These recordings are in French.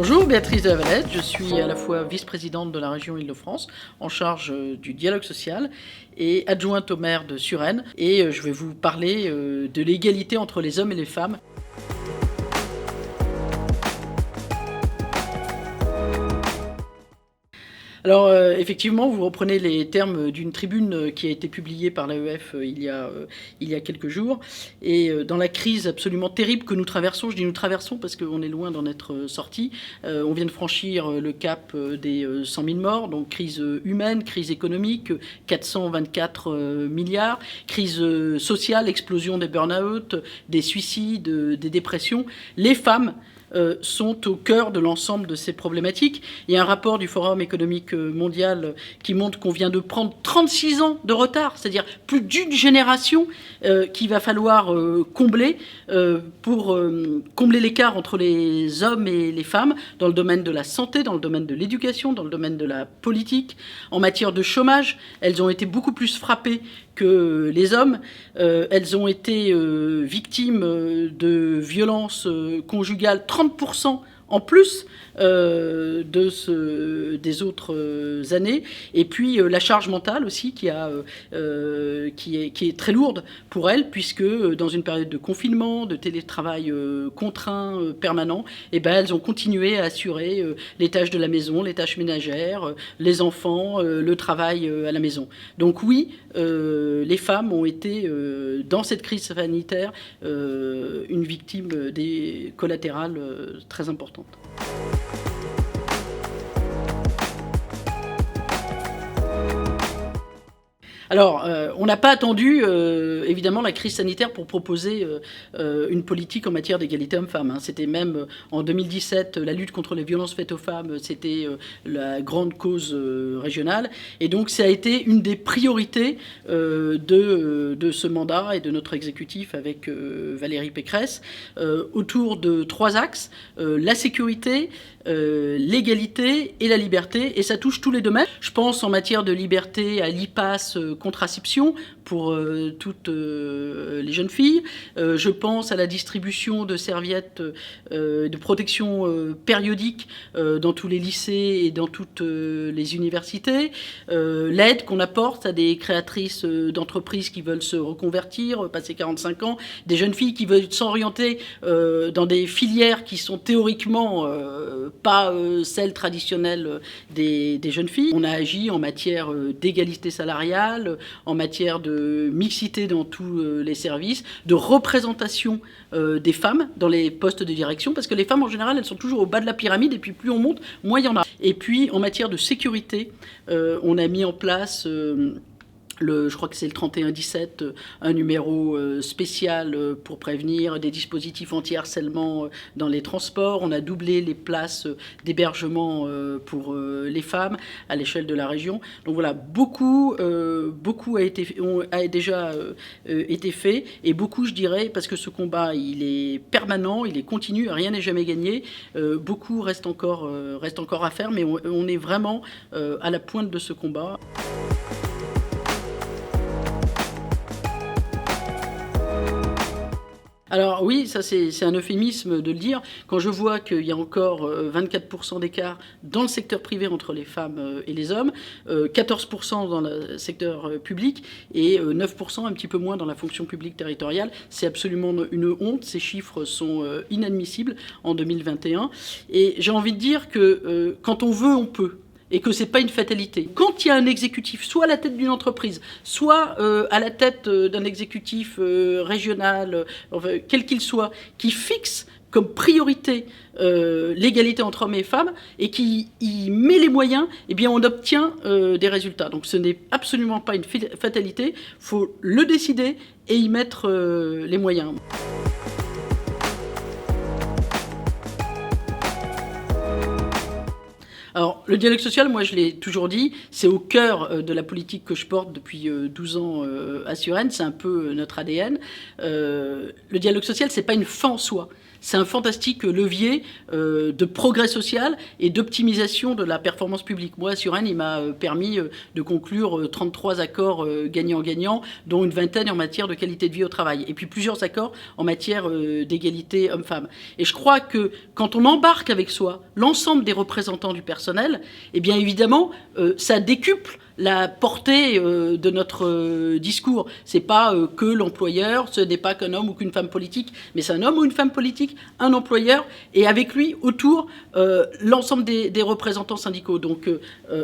Bonjour, Béatrice de la Valette, je suis à la fois vice-présidente de la région Île-de-France, en charge du dialogue social et adjointe au maire de Suresnes. Et je vais vous parler de l'égalité entre les hommes et les femmes. Alors effectivement, vous reprenez les termes d'une tribune qui a été publiée par l'AEF il y a quelques jours. Et dans la crise absolument terrible que nous traversons, je dis nous traversons parce qu'on est loin d'en être sorti, on vient de franchir le cap des 100 000 morts, donc crise humaine, crise économique, 424 milliards, crise sociale, explosion des burn-out, des suicides, des dépressions. Les femmes sont au cœur de l'ensemble de ces problématiques. Il y a un rapport du Forum économique mondial qui montre qu'on vient de prendre 36 ans de retard, c'est-à-dire plus d'une génération qu'il va falloir combler pour combler l'écart entre les hommes et les femmes dans le domaine de la santé, dans le domaine de l'éducation, dans le domaine de la politique. En matière de chômage, elles ont été beaucoup plus frappées que les hommes. Elles ont été victimes de violences conjugales 30% en plus des autres années. Et puis la charge mentale aussi qui est très lourde pour elles, puisque dans une période de confinement, de télétravail contraint, permanent, elles ont continué à assurer les tâches de la maison, les tâches ménagères, les enfants, le travail à la maison. Donc oui, les femmes ont été, dans cette crise sanitaire, une victime des collatérales très importante. Alors, on n'a pas attendu, évidemment, la crise sanitaire pour proposer une politique en matière d'égalité hommes-femmes. C'était même, en 2017, la lutte contre les violences faites aux femmes, c'était la grande cause régionale. Et donc, ça a été une des priorités de ce mandat et de notre exécutif avec Valérie Pécresse, autour de 3 axes, la sécurité, l'égalité et la liberté, et ça touche tous les domaines. Je pense en matière de liberté à l'IPAS contraception pour toutes les jeunes filles. Je pense à la distribution de serviettes de protection périodique dans tous les lycées et dans toutes les universités. L'aide qu'on apporte à des créatrices d'entreprises qui veulent se reconvertir, passer 45 ans, des jeunes filles qui veulent s'orienter dans des filières qui sont théoriquement pas celles traditionnelles des jeunes filles. On a agi en matière d'égalité salariale, en matière de mixité dans tous les services, de représentation des femmes dans les postes de direction, parce que les femmes en général elles sont toujours au bas de la pyramide et puis plus on monte, moins il y en a. Et puis en matière de sécurité, on a mis en place je crois que c'est le 3117, un numéro spécial pour prévenir des dispositifs anti-harcèlement dans les transports. On a doublé les places d'hébergement pour les femmes à l'échelle de la région. Donc voilà, beaucoup a déjà été fait, et beaucoup, je dirais, parce que ce combat, il est permanent, il est continu, rien n'est jamais gagné. Beaucoup reste encore à faire, mais on est vraiment à la pointe de ce combat. Alors oui, ça c'est un euphémisme de le dire. Quand je vois qu'il y a encore 24% d'écart dans le secteur privé entre les femmes et les hommes, 14% dans le secteur public et 9% un petit peu moins dans la fonction publique territoriale, c'est absolument une honte. Ces chiffres sont inadmissibles en 2021. Et j'ai envie de dire que quand on veut, on peut. Et que c'est pas une fatalité. Quand il y a un exécutif, soit à la tête d'une entreprise, soit à la tête d'un exécutif régional, quel qu'il soit, qui fixe comme priorité l'égalité entre hommes et femmes et qui y met les moyens, on obtient des résultats. Donc ce n'est absolument pas une fatalité, il faut le décider et y mettre les moyens. Alors, le dialogue social, moi je l'ai toujours dit, c'est au cœur de la politique que je porte depuis 12 ans à Suresnes, c'est un peu notre ADN. Le dialogue social, c'est pas une fin en soi. c'est un fantastique levier de progrès social et d'optimisation de la performance publique. Moi, à Suresnes, il m'a permis de conclure 33 accords gagnant-gagnant, dont une vingtaine en matière de qualité de vie au travail, et puis plusieurs accords en matière d'égalité hommes-femmes. Et je crois que quand on embarque avec soi l'ensemble des représentants du personnel, eh bien évidemment, ça décuple la portée de notre discours. C'est pas que l'employeur, ce n'est pas qu'un homme ou qu'une femme politique, mais c'est un homme ou une femme politique, un employeur, et avec lui, autour, l'ensemble des représentants syndicaux. Donc,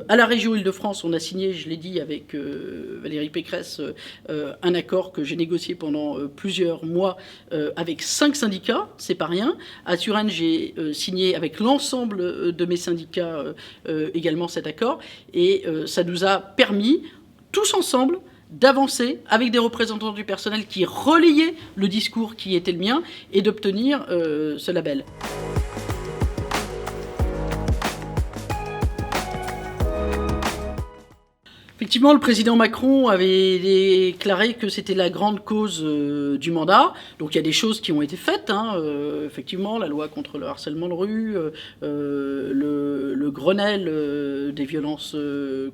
à la région Île-de-France, on a signé, je l'ai dit, avec Valérie Pécresse, un accord que j'ai négocié pendant plusieurs mois avec 5 syndicats, c'est pas rien. À Suresnes, j'ai signé avec l'ensemble de mes syndicats également cet accord, et ça nous a permis, tous ensemble, d'avancer avec des représentants du personnel qui relayaient le discours qui était le mien et d'obtenir ce label. Effectivement, le président Macron avait déclaré que c'était la grande cause du mandat. Donc il y a des choses qui ont été faites. Effectivement, la loi contre le harcèlement de rue, le Grenelle des violences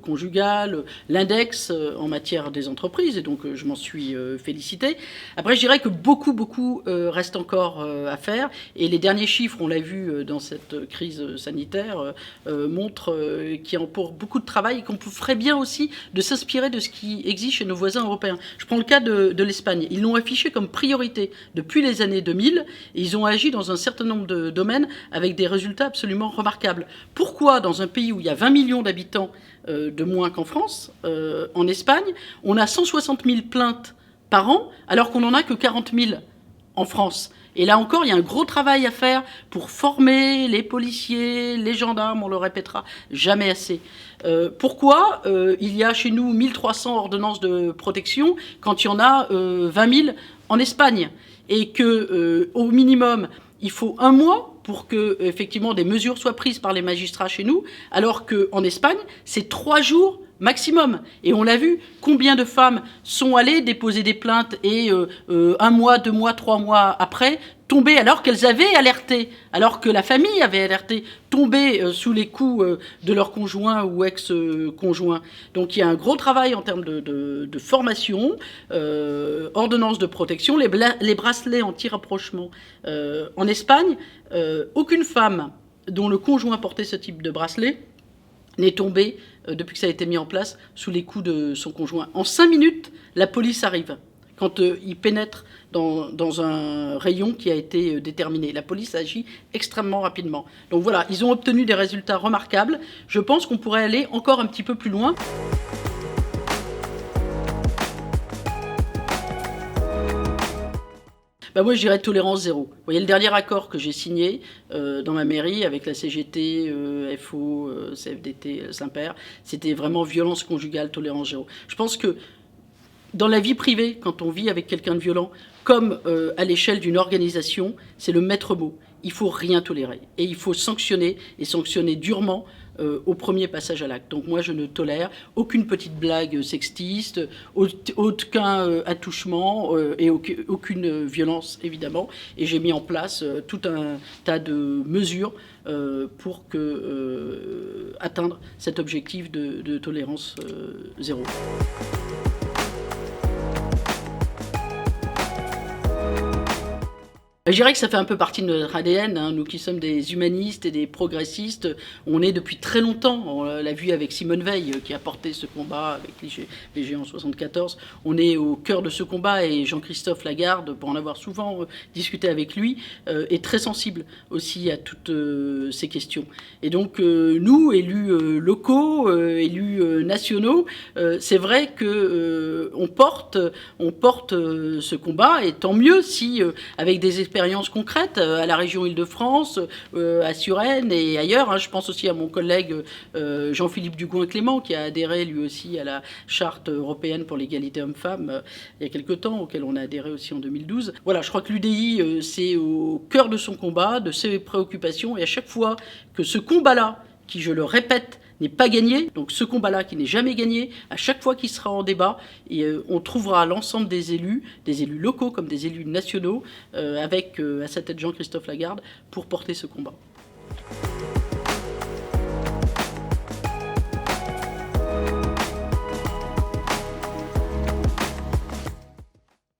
conjugales, l'index en matière des entreprises. Et donc je m'en suis félicité. Après, je dirais que beaucoup reste encore à faire. Et les derniers chiffres, on l'a vu dans cette crise sanitaire, montrent qu'il y a encore beaucoup de travail et qu'on ferait bien aussi de s'inspirer de ce qui existe chez nos voisins européens. Je prends le cas de l'Espagne. Ils l'ont affiché comme priorité depuis les années 2000 et ils ont agi dans un certain nombre de domaines avec des résultats absolument remarquables. Pourquoi, dans un pays où il y a 20 millions d'habitants de moins qu'en France, en Espagne, on a 160 000 plaintes par an alors qu'on n'en a que 40 000 en France? Et là encore, il y a un gros travail à faire pour former les policiers, les gendarmes, on le répétera jamais assez. Pourquoi il y a chez nous 1300 ordonnances de protection quand il y en a 20 000 en Espagne? Et qu'au minimum, il faut 1 mois pour que, effectivement, des mesures soient prises par les magistrats chez nous, alors qu'en Espagne, c'est 3 jours maximum. Et on l'a vu, combien de femmes sont allées déposer des plaintes et 1 mois, 2 mois, 3 mois après, tomber alors qu'elles avaient alerté, alors que la famille avait alerté, tomber sous les coups de leur conjoint ou ex-conjoint. Donc il y a un gros travail en termes de formation, ordonnance de protection, les bracelets anti-rapprochement. En Espagne, aucune femme dont le conjoint portait ce type de bracelet n'est tombée, depuis que ça a été mis en place, sous les coups de son conjoint. En 5 minutes, la police arrive quand il pénètre dans un rayon qui a été déterminé. La police agit extrêmement rapidement. Donc voilà, ils ont obtenu des résultats remarquables. Je pense qu'on pourrait aller encore un petit peu plus loin. Moi, je dirais tolérance zéro. Vous voyez, le dernier accord que j'ai signé dans ma mairie avec la CGT, FO, CFDT, Saint-Père, c'était vraiment violence conjugale, tolérance zéro. Je pense que dans la vie privée, quand on vit avec quelqu'un de violent, comme à l'échelle d'une organisation, c'est le maître mot. Il ne faut rien tolérer. Et il faut sanctionner, et sanctionner durement au premier passage à l'acte. Donc moi, je ne tolère aucune petite blague sexiste, aucun attouchement et aucune violence, évidemment. Et j'ai mis en place tout un tas de mesures pour atteindre cet objectif de tolérance zéro. Je dirais que ça fait un peu partie de notre ADN, nous qui sommes des humanistes et des progressistes. On est depuis très longtemps, on l'a vu avec Simone Veil qui a porté ce combat avec les en 74. On est au cœur de ce combat et Jean-Christophe Lagarde, pour en avoir souvent discuté avec lui, est très sensible aussi à toutes ces questions. Et donc nous, élus locaux, élus nationaux, c'est vrai que on porte ce combat, et tant mieux si avec des expériences concrètes à la région Île-de-France, à Suresnes et ailleurs. Je pense aussi à mon collègue Jean-Philippe Dugouin-Clément qui a adhéré lui aussi à la Charte européenne pour l'égalité hommes-femmes il y a quelque temps, auquel on a adhéré aussi en 2012. Voilà, je crois que l'UDI, c'est au cœur de son combat, de ses préoccupations, et à chaque fois que ce combat-là, qui, je le répète, n'est pas gagné. Donc ce combat-là qui n'est jamais gagné, à chaque fois qu'il sera en débat, on trouvera l'ensemble des élus locaux comme des élus nationaux, avec à sa tête Jean-Christophe Lagarde, pour porter ce combat.